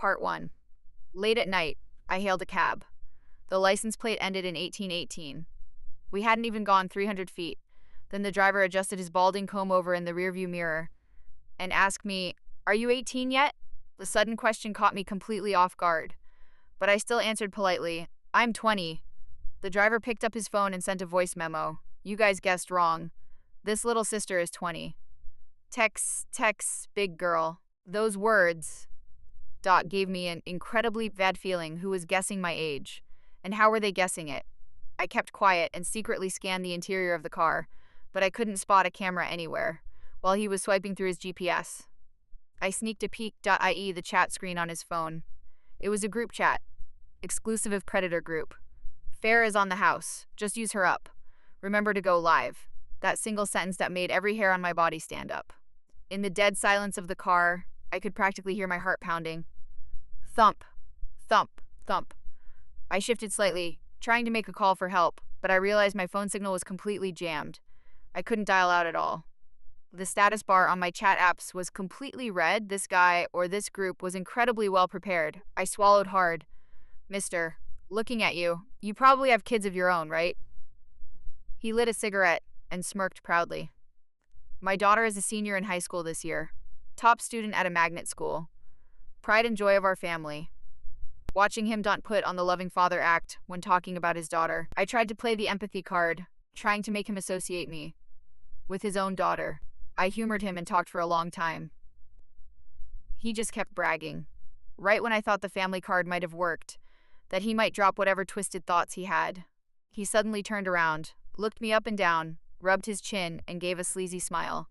Part 1. Late at night, I hailed a cab. The license plate ended in 1818. We hadn't even gone 300 feet. Then the driver adjusted his balding comb-over in the rearview mirror and asked me, "Are you 18 yet?" The sudden question caught me completely off guard, but I still answered politely, "I'm 20. The driver picked up his phone and sent a voice memo. "You guys guessed wrong. This little sister is 20. Tex, big girl." Those words gave me an incredibly bad feeling. Who was guessing my age? And how were they guessing it? I kept quiet and secretly scanned the interior of the car, but I couldn't spot a camera anywhere, while he was swiping through his GPS. I sneaked a peek.ie the chat screen on his phone. It was a group chat, exclusive of Predator Group. "Fair is on the house. Just use her up. Remember to go live." That single sentence that made every hair on my body stand up. In the dead silence of the car, I could practically hear my heart pounding. Thump, thump, thump. I shifted slightly, trying to make a call for help, but I realized my phone signal was completely jammed. I couldn't dial out at all. The status bar on my chat apps was completely red. This guy, or this group, was incredibly well prepared. I swallowed hard. "Mister, looking at you. You probably have kids of your own, right?" He lit a cigarette and smirked proudly. "My daughter is a senior in high school this year. Top student at a magnet school. Pride and joy of our family." Watching him put on the loving father act when talking about his daughter, I tried to play the empathy card, trying to make him associate me with his own daughter. I humored him and talked for a long time. He just kept bragging. Right when I thought the family card might have worked, that he might drop whatever twisted thoughts he had, he suddenly turned around, looked me up and down, rubbed his chin, and gave a sleazy smile.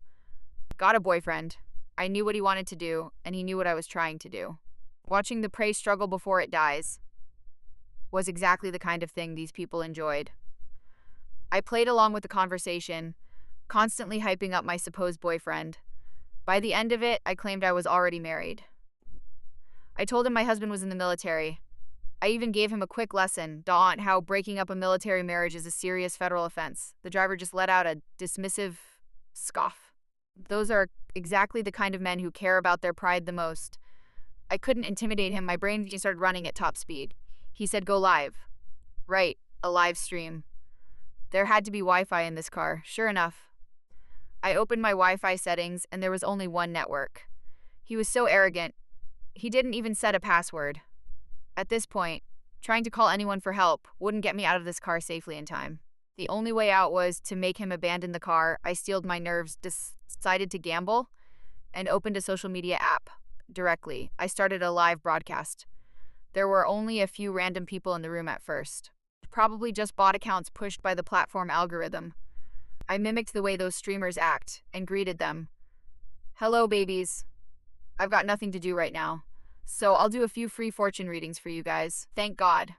"Got a boyfriend." I knew what he wanted to do, and he knew what I was trying to do. Watching the prey struggle before it dies was exactly the kind of thing these people enjoyed. I played along with the conversation, constantly hyping up my supposed boyfriend. By the end of it, I claimed I was already married. I told him my husband was in the military. I even gave him a quick lesson on how breaking up a military marriage is a serious federal offense. The driver just let out a dismissive scoff. Those are exactly the kind of men who care about their pride the most. I couldn't intimidate him. My brain just started running at top speed. He said, "Go live." Right, a live stream. There had to be Wi-Fi in this car. Sure enough. I opened my Wi-Fi settings and there was only one network. He was so arrogant. He didn't even set a password. At this point, trying to call anyone for help wouldn't get me out of this car safely in time. The only way out was to make him abandon the car. I steeled my nerves, decided to gamble, and opened a social media app directly. I started a live broadcast. There were only a few random people in the room at first. Probably just bot accounts pushed by the platform algorithm. I mimicked the way those streamers act and greeted them. "Hello, babies. I've got nothing to do right now, so I'll do a few free fortune readings for you guys. Thank God.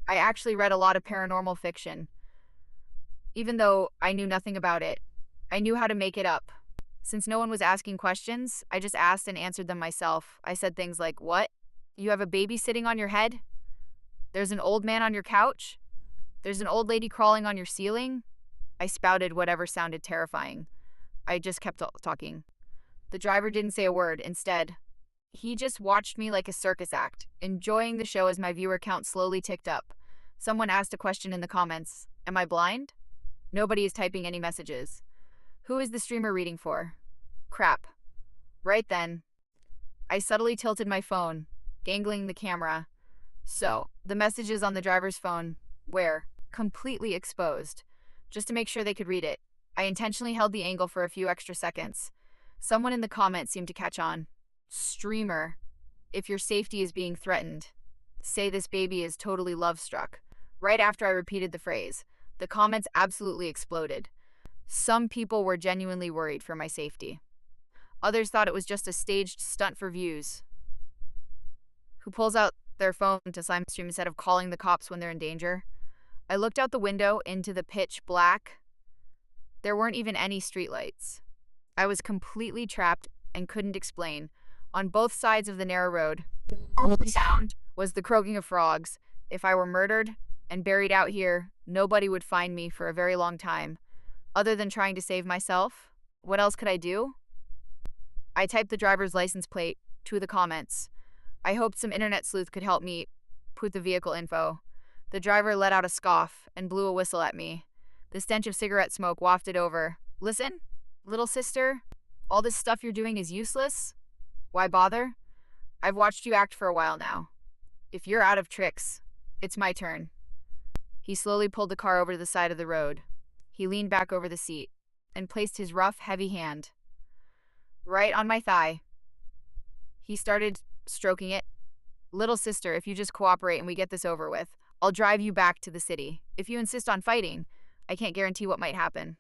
I actually read a lot of paranormal fiction. Even though I knew nothing about it, I knew how to make it up. Since no one was asking questions, I just asked and answered them myself. I said things like, "What? You have a baby sitting on your head? There's an old man on your couch? There's an old lady crawling on your ceiling?" I spouted whatever sounded terrifying. I just kept talking. The driver didn't say a word. Instead, he just watched me like a circus act, enjoying the show as my viewer count slowly ticked up. Someone asked a question in the comments. Am I blind? Nobody is typing any messages. Who is the streamer reading for? Crap. Right then, I subtly tilted my phone, angling the camera. So, the messages on the driver's phone were completely exposed. Just to make sure they could read it, I intentionally held the angle for a few extra seconds. Someone in the comments seemed to catch on. "Streamer, if your safety is being threatened, say this baby is totally love-struck." Right after I repeated the phrase, the comments absolutely exploded. Some people were genuinely worried for my safety. Others thought it was just a staged stunt for views. Who pulls out their phone to live stream instead of calling the cops when they're in danger? I looked out the window into the pitch black. There weren't even any streetlights. I was completely trapped and couldn't explain. On both sides of the narrow road, the only sound was the croaking of frogs. If I were murdered and buried out here, nobody would find me for a very long time. Other than trying to save myself, what else could I do? I typed the driver's license plate to the comments. I hoped some internet sleuth could help me put the vehicle info. The driver let out a scoff and blew a whistle at me. The stench of cigarette smoke wafted over. Listen, little sister, all this stuff you're doing is useless. Why bother? I've watched you act for a while now. If you're out of tricks, it's my turn. He slowly pulled the car over to the side of the road. He leaned back over the seat and placed his rough, heavy hand right on my thigh. He started stroking it. Little sister, if you just cooperate and we get this over with, I'll drive you back to the city. If you insist on fighting, I can't guarantee what might happen.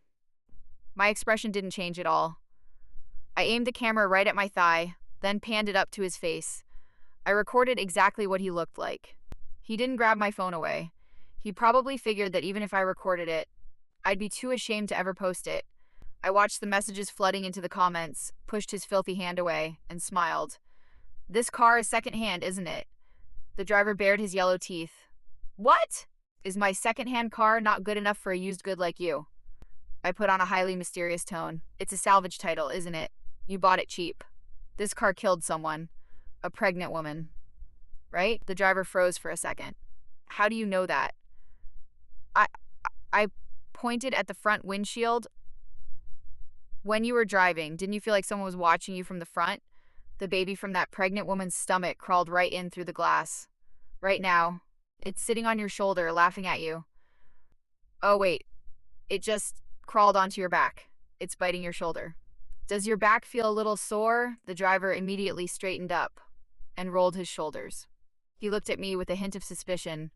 My expression didn't change at all. I aimed the camera right at my thigh, then panned it up to his face. I recorded exactly what he looked like. He didn't grab my phone away. He probably figured that even if I recorded it, I'd be too ashamed to ever post it. I watched the messages flooding into the comments, pushed his filthy hand away, and smiled. This car is secondhand, isn't it? The driver bared his yellow teeth. What? Is my secondhand car not good enough for a used good like you? I put on a highly mysterious tone. It's a salvage title, isn't it? You bought it cheap. This car killed someone. A pregnant woman. Right? The driver froze for a second. How do you know that? I pointed at the front windshield. When you were driving, didn't you feel like someone was watching you from the front? The baby from that pregnant woman's stomach crawled right in through the glass. Right now, it's sitting on your shoulder, laughing at you. Oh, wait. It just crawled onto your back. It's biting your shoulder. Does your back feel a little sore? The driver immediately straightened up and rolled his shoulders. He looked at me with a hint of suspicion.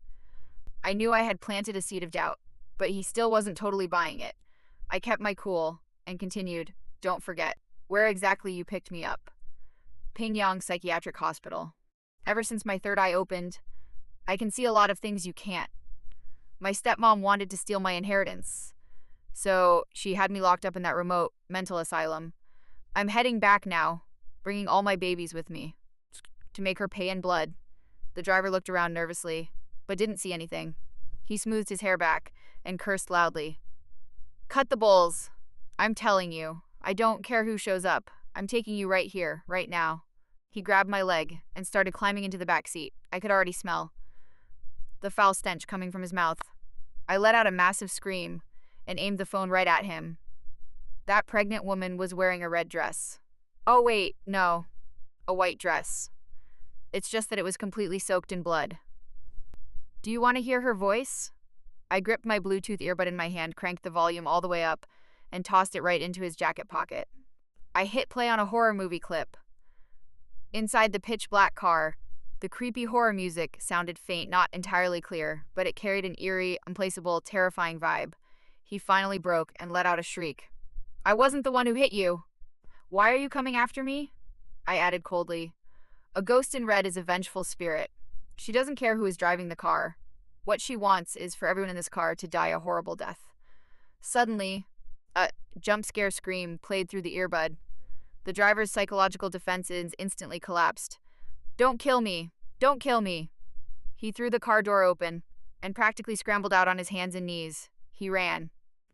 I knew I had planted a seed of doubt, but he still wasn't totally buying it. I kept my cool and continued, don't forget, where exactly you picked me up. Pingyang Psychiatric Hospital. Ever since my third eye opened, I can see a lot of things you can't. My stepmom wanted to steal my inheritance, so she had me locked up in that remote mental asylum. I'm heading back now, bringing all my babies with me, to make her pay in blood. The driver looked around nervously, but didn't see anything. He smoothed his hair back and cursed loudly. Cut the bulls. I'm telling you, I don't care who shows up. I'm taking you right here, right now. He grabbed my leg and started climbing into the back seat. I could already smell the foul stench coming from his mouth. I let out a massive scream and aimed the phone right at him. That pregnant woman was wearing a red dress. Oh wait, no, a white dress. It's just that it was completely soaked in blood. Do you want to hear her voice? I gripped my Bluetooth earbud in my hand, cranked the volume all the way up, and tossed it right into his jacket pocket. I hit play on a horror movie clip. Inside the pitch-black car, the creepy horror music sounded faint, not entirely clear, but it carried an eerie, unplaceable, terrifying vibe. He finally broke and let out a shriek. I wasn't the one who hit you. Why are you coming after me? I added coldly. A ghost in red is a vengeful spirit. She doesn't care who is driving the car. What she wants is for everyone in this car to die a horrible death. Suddenly, a jump scare scream played through the earbud. The driver's psychological defenses instantly collapsed. Don't kill me! Don't kill me! He threw the car door open and practically scrambled out on his hands and knees. He ran,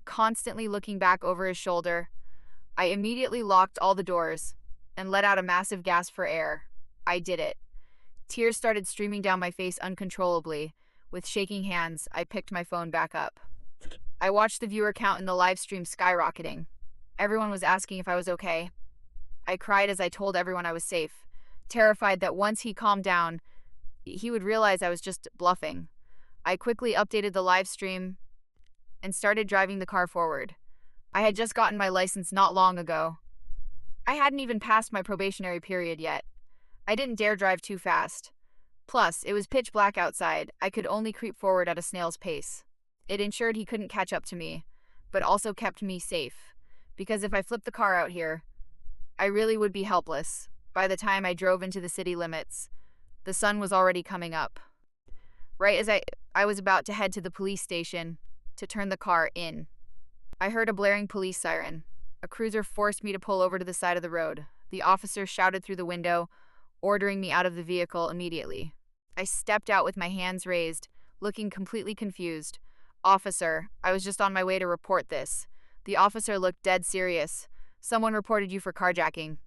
constantly looking back over his shoulder. I immediately locked all the doors and let out a massive gasp for air. I did it. Tears started streaming down my face uncontrollably. With shaking hands, I picked my phone back up. I watched the viewer count in the live stream skyrocketing. Everyone was asking if I was okay. I cried as I told everyone I was safe, terrified that once he calmed down, he would realize I was just bluffing. I quickly updated the live stream and started driving the car forward. I had just gotten my license not long ago. I hadn't even passed my probationary period yet. I didn't dare drive too fast. Plus, it was pitch black outside. I could only creep forward at a snail's pace. It ensured he couldn't catch up to me, but also kept me safe. Because if I flipped the car out here, I really would be helpless. By the time I drove into the city limits, the sun was already coming up. Right as I was about to head to the police station to turn the car in, I heard a blaring police siren. A cruiser forced me to pull over to the side of the road. The officer shouted through the window, ordering me out of the vehicle immediately. I stepped out with my hands raised, looking completely confused. Officer, I was just on my way to report this. The officer looked dead serious. Someone reported you for carjacking.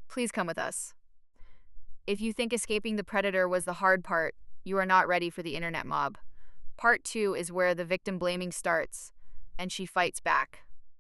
Please come with us. If you think escaping the predator was the hard part, you are not ready for the internet mob. Part 2 is where the victim blaming starts, and she fights back.